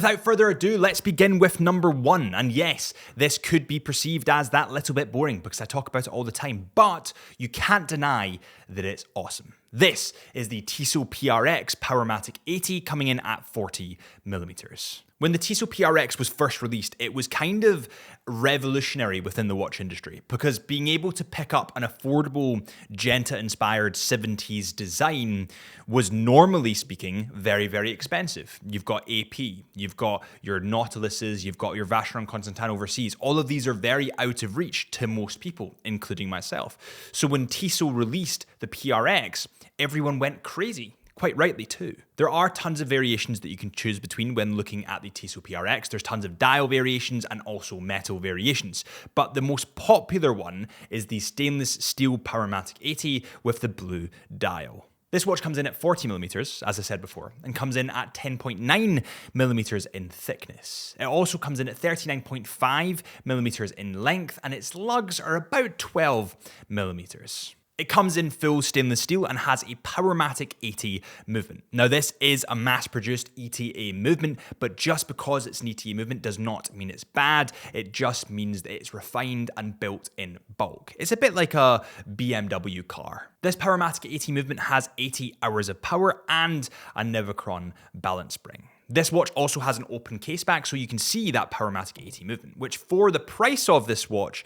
Without further ado, let's begin with number 1. And yes, this could be perceived as that little bit boring because I talk about it all the time, but you can't deny that it's awesome. This is the Tissot PRX Powermatic 80 coming in at 40mm. When the Tissot PRX was first released, it was kind of revolutionary within the watch industry because being able to pick up an affordable Genta-inspired 70s design was, normally speaking, very, very expensive. You've got AP, you've got your Nautiluses, you've got your Vacheron Constantin overseas. All of these are very out of reach to most people, including myself. So when Tissot released the PRX, everyone went crazy. Quite rightly too. There are tons of variations that you can choose between when looking at the Tissot PRX. There's tons of dial variations and also metal variations. But the most popular one is the stainless steel Powermatic 80 with the blue dial. This watch comes in at 40mm, as I said before, and comes in at 10.9mm in thickness. It also comes in at 39.5mm in length, and its lugs are about 12mm. It comes in full stainless steel and has a Powermatic 80 movement. Now this is a mass-produced ETA movement, but just because it's an ETA movement does not mean it's bad. It just means that it's refined and built in bulk. It's a bit like a BMW car. This Powermatic 80 movement has 80 hours of power and a Nivachron balance spring. This watch also has an open caseback, so you can see that Powermatic 80 movement, which for the price of this watch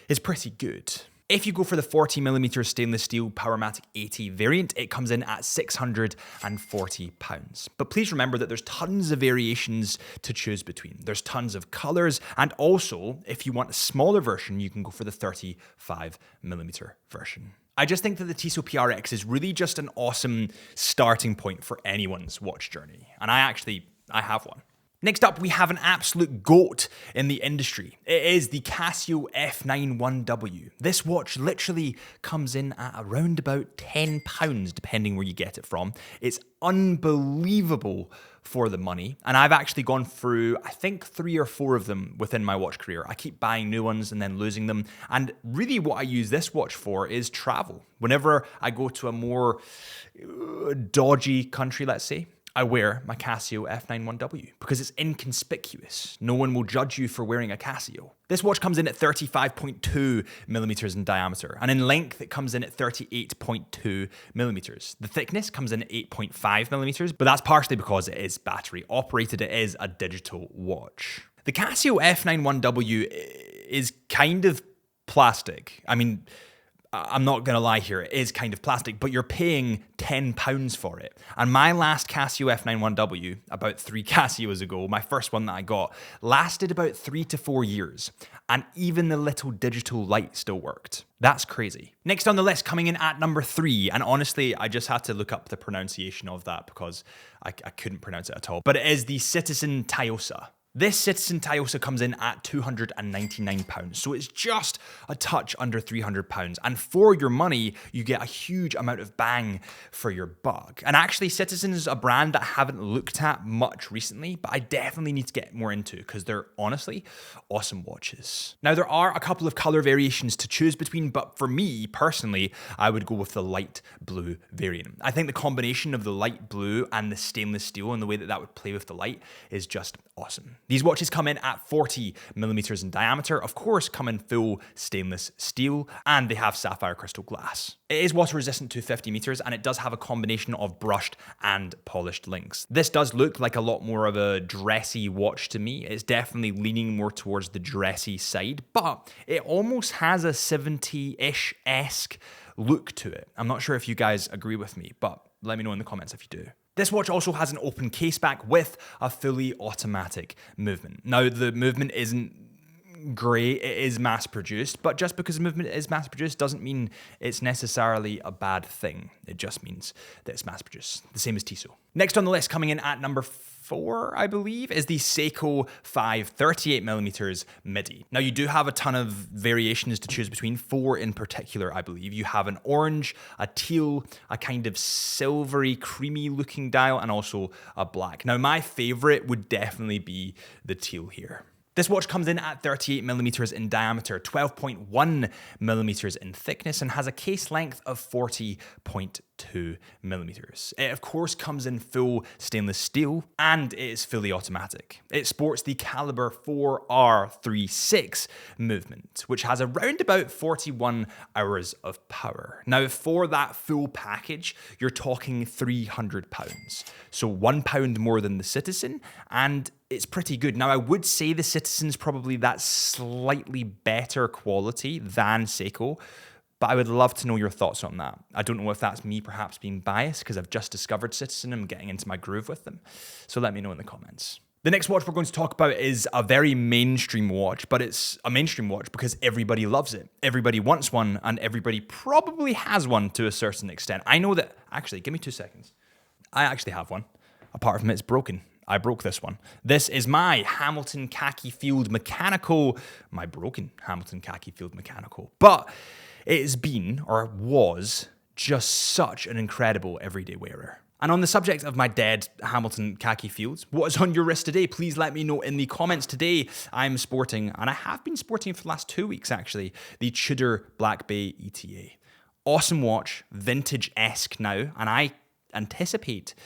is pretty good. If you go for the 40mm stainless steel Powermatic 80 variant, it comes in at £640. But please remember that there's tons of variations to choose between. There's tons of colors, and also, if you want a smaller version, you can go for the 35mm version. I just think that the Tissot PRX is really just an awesome starting point for anyone's watch journey. And I have one. Next up, we have an absolute GOAT in the industry. It is the Casio F91W. This watch literally comes in at around about £10, depending where you get it from. It's unbelievable for the money. And I've actually gone through, I think, 3 or 4 of them within my watch career. I keep buying new ones and then losing them. And really what I use this watch for is travel. Whenever I go to a more dodgy country, let's say, I wear my Casio F91W because it's inconspicuous. No one will judge you for wearing a Casio. This watch comes in at 35.2mm in diameter, and in length it comes in at 38.2mm. The thickness comes in at 8.5mm, but that's partially because it is battery operated. It is a digital watch. The Casio F91W is kind of plastic. I mean, I'm not going to lie here, it is kind of plastic, but you're paying £10 for it. And my last Casio F91W, about 3 Casios ago, my first one that I got, lasted about 3 to 4 years. And even the little digital light still worked. That's crazy. Next on the list, coming in at number 3, and honestly, I just had to look up the pronunciation of that because I couldn't pronounce it at all, but it is the Citizen Taiosa. This Citizen Taiosa comes in at £299, so it's just a touch under £300. And for your money, you get a huge amount of bang for your buck. And actually, Citizen is a brand that I haven't looked at much recently, but I definitely need to get more into because they're honestly awesome watches. Now, there are a couple of color variations to choose between, but for me, personally, I would go with the light blue variant. I think the combination of the light blue and the stainless steel and the way that that would play with the light is just awesome. These watches come in at 40mm in diameter, of course come in full stainless steel, and they have sapphire crystal glass. It is water resistant to 50 meters, and it does have a combination of brushed and polished links. This does look like a lot more of a dressy watch to me. It's definitely leaning more towards the dressy side, but it almost has a 70-ish-esque look to it. I'm not sure if you guys agree with me, but let me know in the comments if you do. This watch also has an open caseback with a fully automatic movement. Now, the movement isn't great, it is mass-produced, but just because the movement is mass-produced doesn't mean it's necessarily a bad thing. It just means that it's mass-produced, the same as Tissot. Next on the list, coming in at number 4, I believe, is the Seiko 5 38mm MIDI. Now, you do have a ton of variations to choose between, 4 in particular, I believe. You have an orange, a teal, a kind of silvery, creamy looking dial, and also a black. Now, my favorite would definitely be the teal here. This watch comes in at 38 millimeters in diameter, 12.1 millimeters in thickness, and has a case length of 40.2 millimeters. It, of course, comes in full stainless steel, and it is fully automatic. It sports the Caliber 4R36 movement, which has around about 41 hours of power. Now, for that full package, you're talking £300. So £1 more than the Citizen, and it's pretty good. Now, I would say the Citizen's probably that slightly better quality than Seiko, but I would love to know your thoughts on that. I don't know if that's me perhaps being biased because I've just discovered Citizen and I'm getting into my groove with them. So let me know in the comments. The next watch we're going to talk about is a very mainstream watch, but it's a mainstream watch because everybody loves it. Everybody wants one, and everybody probably has one to a certain extent. I know that, actually, give me 2 seconds. I actually have one. Apart from it's broken. I broke this one. This is my Hamilton Khaki Field Mechanical, my broken Hamilton Khaki Field Mechanical. But it has been, or was, just such an incredible everyday wearer. And on the subject of my dead Hamilton Khaki Fields, what is on your wrist today? Please let me know in the comments. Today, I'm sporting, and I have been sporting for the last 2 weeks actually, the Tudor Black Bay ETA. Awesome watch, vintage-esque now, and I anticipate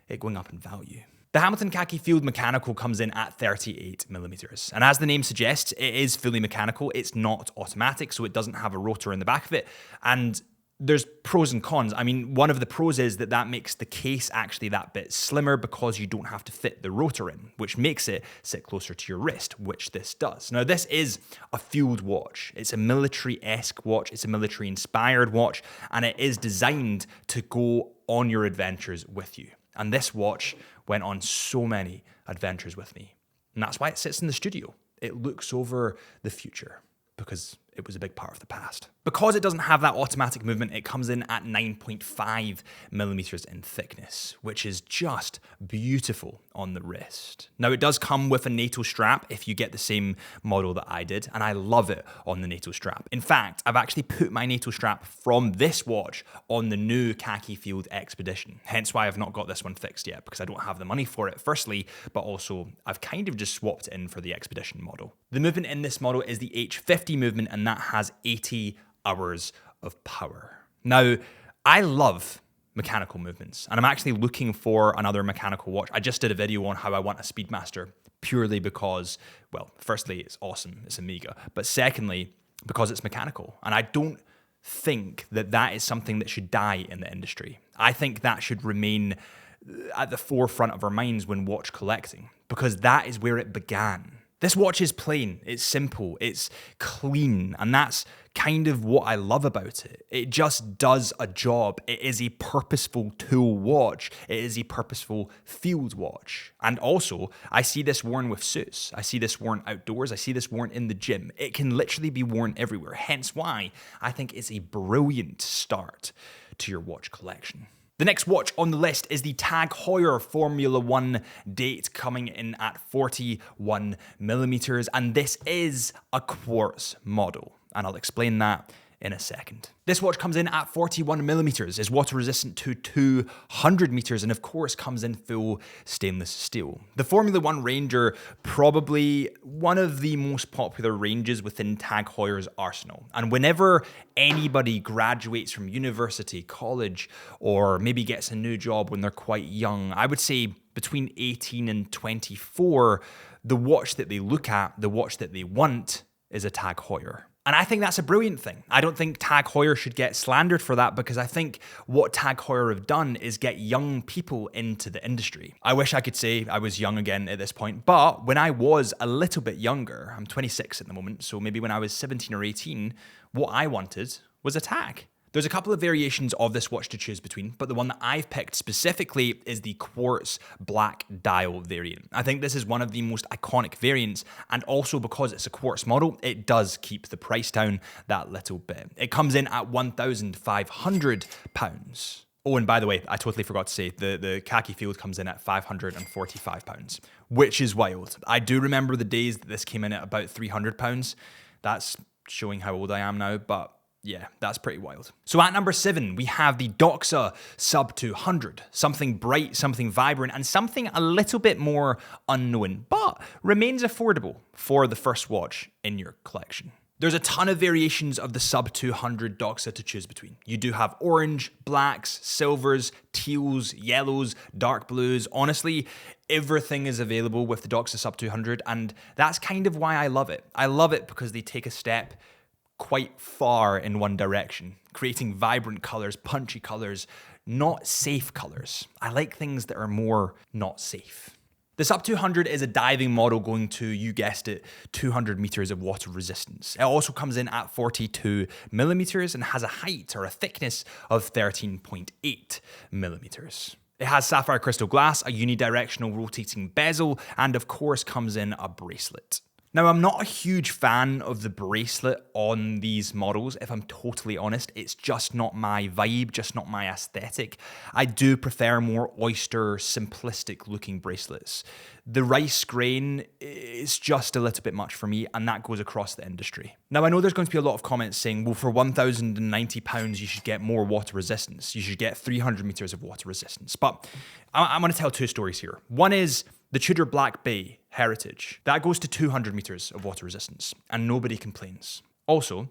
it going up in value. The Hamilton Khaki Field Mechanical comes in at 38 millimeters. And as the name suggests, it is fully mechanical. It's not automatic, so it doesn't have a rotor in the back of it. And there's pros and cons. I mean, one of the pros is that makes the case actually that bit slimmer because you don't have to fit the rotor in, which makes it sit closer to your wrist, which this does. Now, this is a field watch. It's a military-esque watch. It's a military-inspired watch, and it is designed to go on your adventures with you. And this watch went on so many adventures with me. And that's why it sits in the studio. It looks over the future because it was a big part of the past. Because it doesn't have that automatic movement, it comes in at 9.5 millimeters in thickness, which is just beautiful on the wrist. Now, it does come with a NATO strap if you get the same model that I did, and I love it on the NATO strap. In fact, I've actually put my NATO strap from this watch on the new Khaki Field Expedition, hence why I've not got this one fixed yet, because I don't have the money for it, firstly, but also I've kind of just swapped it in for the Expedition model. The movement in this model is the H50 movement, and that has 80 hours of power. Now, I love mechanical movements, and I'm actually looking for another mechanical watch. I just did a video on how I want a Speedmaster purely because, well, firstly, it's awesome, it's Omega, but secondly, because it's mechanical. And I don't think that is something that should die in the industry. I think that should remain at the forefront of our minds when watch collecting, because that is where it began. This watch is plain, it's simple, it's clean, and that's kind of what I love about it. It just does a job. It is a purposeful tool watch. It is a purposeful field watch. And also, I see this worn with suits. I see this worn outdoors. I see this worn in the gym. It can literally be worn everywhere, hence why I think it's a brilliant start to your watch collection. The next watch on the list is the TAG Heuer Formula One date, coming in at 41 millimeters, and this is a quartz model, and I'll explain that in a second. This watch comes in at 41 millimeters, is water resistant to 200 meters, and of course comes in full stainless steel. The Formula One Ranger, probably one of the most popular ranges within TAG Heuer's arsenal. And whenever anybody graduates from university, college, or maybe gets a new job when they're quite young, I would say between 18 and 24, the watch that they look at, the watch that they want, is a TAG Heuer. And I think that's a brilliant thing. I don't think TAG Heuer should get slandered for that, because I think what TAG Heuer have done is get young people into the industry. I wish I could say I was young again at this point, but when I was a little bit younger, I'm 26 at the moment, so maybe when I was 17 or 18, what I wanted was a TAG. There's a couple of variations of this watch to choose between, but the one that I've picked specifically is the quartz black dial variant. I think this is one of the most iconic variants, and also because it's a quartz model, it does keep the price down that little bit. It comes in at £1,500. Oh, and by the way, I totally forgot to say, the Khaki Field comes in at £545, which is wild. I do remember the days that this came in at about £300. That's showing how old I am now, but Yeah, that's pretty wild. So at number 7, we have the Doxa Sub 200. Something bright, something vibrant, and something a little bit more unknown, but remains affordable for the first watch in your collection. There's a ton of variations of the Sub 200 Doxa to choose between. You do have orange, blacks, silvers, teals, yellows, dark blues. Honestly, everything is available with the Doxa Sub 200, and that's kind of why I love it. I love it because they take a step quite far in one direction, creating vibrant colors, punchy colors, not safe colors. I like things that are more not safe. The Sub 200 is a diving model going to, you guessed it, 200 meters of water resistance. It also comes in at 42 millimeters and has a height or a thickness of 13.8 millimeters. It has sapphire crystal glass, a unidirectional rotating bezel, and of course comes in a bracelet. Now, I'm not a huge fan of the bracelet on these models, if I'm totally honest. It's just not my vibe, just not my aesthetic. I do prefer more oyster, simplistic looking bracelets. The rice grain is just a little bit much for me, and that goes across the industry. Now, I know there's going to be a lot of comments saying, well, for £1,090, you should get more water resistance. You should get 300 meters of water resistance. But I'm going to tell two stories here. One is the Tudor Black Bay Heritage. That goes to 200 meters of water resistance, and nobody complains. Also,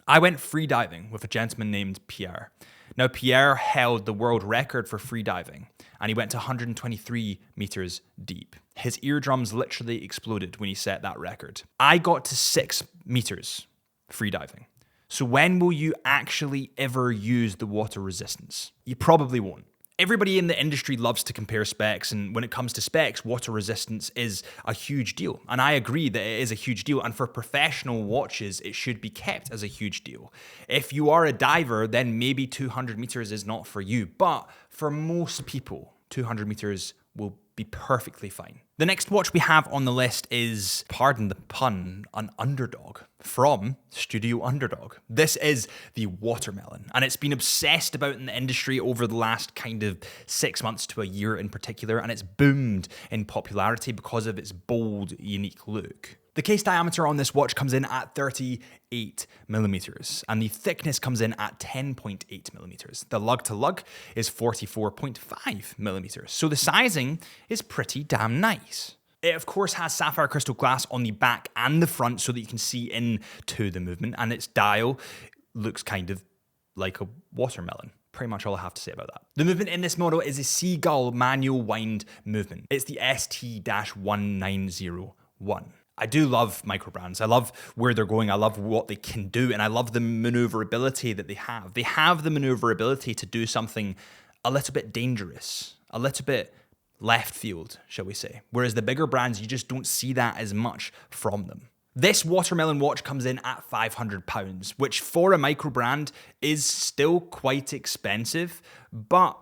I went free diving with a gentleman named Pierre. Now, Pierre held the world record for free diving, and he went to 123 meters deep. His eardrums literally exploded when he set that record. I got to 6 meters free diving. So when will you actually ever use the water resistance? You probably won't. Everybody in the industry loves to compare specs, and when it comes to specs, water resistance is a huge deal. And I agree that it is a huge deal, and for professional watches, it should be kept as a huge deal. If you are a diver, then maybe 200 meters is not for you, but for most people, 200 meters will be perfectly fine. The next watch we have on the list is, pardon the pun, an underdog from Studio Underdog. This is the Watermelon, and it's been obsessed about in the industry over the last kind of 6 months to a year in particular, and it's boomed in popularity because of its bold, unique look. The case diameter on this watch comes in at 38 millimeters, and the thickness comes in at 10.8 millimeters. The lug to lug is 44.5 millimeters, so the sizing is pretty damn nice. It of course has sapphire crystal glass on the back and the front so that you can see into the movement, and its dial looks kind of like a watermelon. Pretty much all I have to say about that. The movement in this model is a seagull manual wind movement. It's the ST-1901. I do love microbrands. I love where they're going. I love what they can do. And I love the maneuverability that they have. They have the maneuverability to do something a little bit dangerous, a little bit left field, shall we say. Whereas the bigger brands, you just don't see that as much from them. This Watermelon watch comes in at £500, which for a micro brand is still quite expensive, but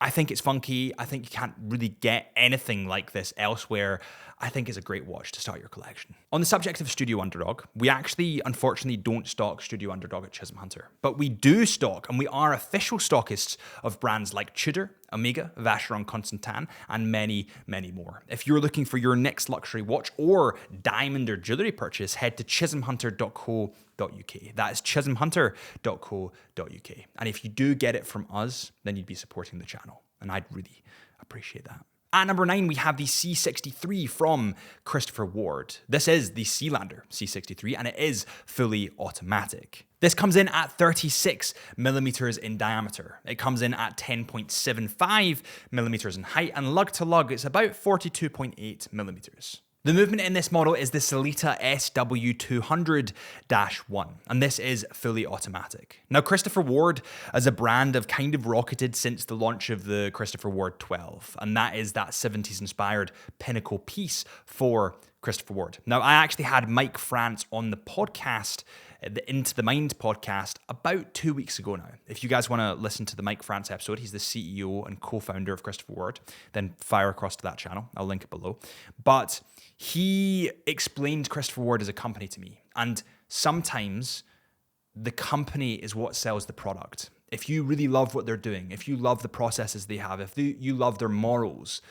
I think it's funky. I think you can't really get anything like this elsewhere. I think it's a great watch to start your collection. On the subject of Studio Underdog, we actually, unfortunately, don't stock Studio Underdog at Chisholm Hunter, but we do stock, and we are official stockists of brands like Tudor, Omega, Vacheron Constantin, and many, many more. If you're looking for your next luxury watch or diamond or jewelry purchase, head to chisholmhunter.co.uk. That is chisholmhunter.co.uk. And if you do get it from us, then you'd be supporting the channel, and I'd really appreciate that. At number 9, we have the C63 from Christopher Ward. This is the Sealander C63, and it is fully automatic. This comes in at 36 millimeters in diameter. It comes in at 10.75 millimeters in height, and lug to lug, it's about 42.8 millimeters. The movement in this model is the Sellita SW200-1, and this is fully automatic. Now, Christopher Ward as a brand have kind of rocketed since the launch of the Christopher Ward 12, and that is that 70s inspired pinnacle piece for Christopher Ward. Now, I actually had Mike France on the podcast, the Into the Mind podcast, about 2 weeks ago now. If you guys want to listen to the Mike France episode, he's the CEO and co-founder of Christopher Ward, then fire across to that channel. I'll link it below. But he explained Christopher Ward as a company to me, and sometimes the company is what sells the product. If you really love what they're doing, if you love the processes they have, if you love their morals,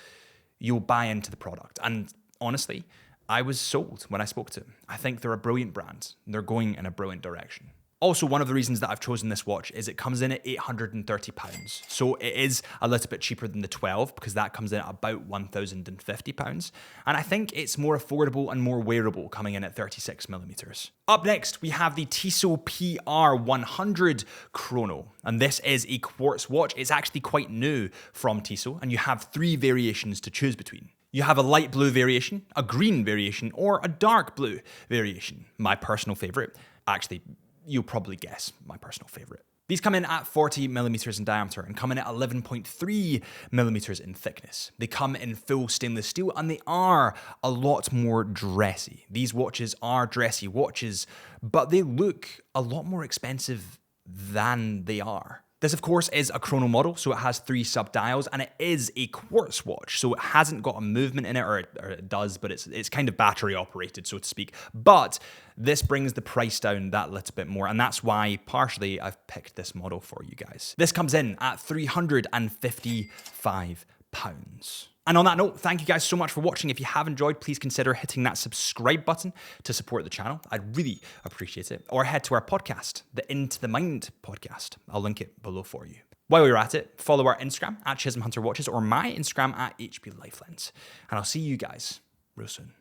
you'll buy into the product. And honestly, I was sold when I spoke to him. I think they're a brilliant brand. They're going in a brilliant direction. Also, one of the reasons that I've chosen this watch is it comes in at £830. So it is a little bit cheaper than the 12 because that comes in at about £1,050. And I think it's more affordable and more wearable coming in at 36mm. Up next, we have the Tissot PR100 Chrono. And this is a quartz watch. It's actually quite new from Tissot, and you have 3 variations to choose between. You have a light blue variation, a green variation, or a dark blue variation. My personal favorite, actually, you'll probably guess my personal favorite. These come in at 40mm in diameter and come in at 11.3mm in thickness. They come in full stainless steel and they are a lot more dressy. These watches are dressy watches, but they look a lot more expensive than they are. This, of course, is a chrono model, so it has 3 sub-dials, and it is a quartz watch, so it hasn't got a movement in it, or it does, but it's kind of battery-operated, so to speak. But this brings the price down that little bit more, and that's why, partially, I've picked this model for you guys. This comes in at £355. And on that note, thank you guys so much for watching. If you have enjoyed, please consider hitting that subscribe button to support the channel. I'd really appreciate it. Or head to our podcast, the Into the Mind podcast. I'll link it below for you. While you're at it, follow our Instagram at Chisholm Hunter Watches or my Instagram at HP Lifelens. And I'll see you guys real soon.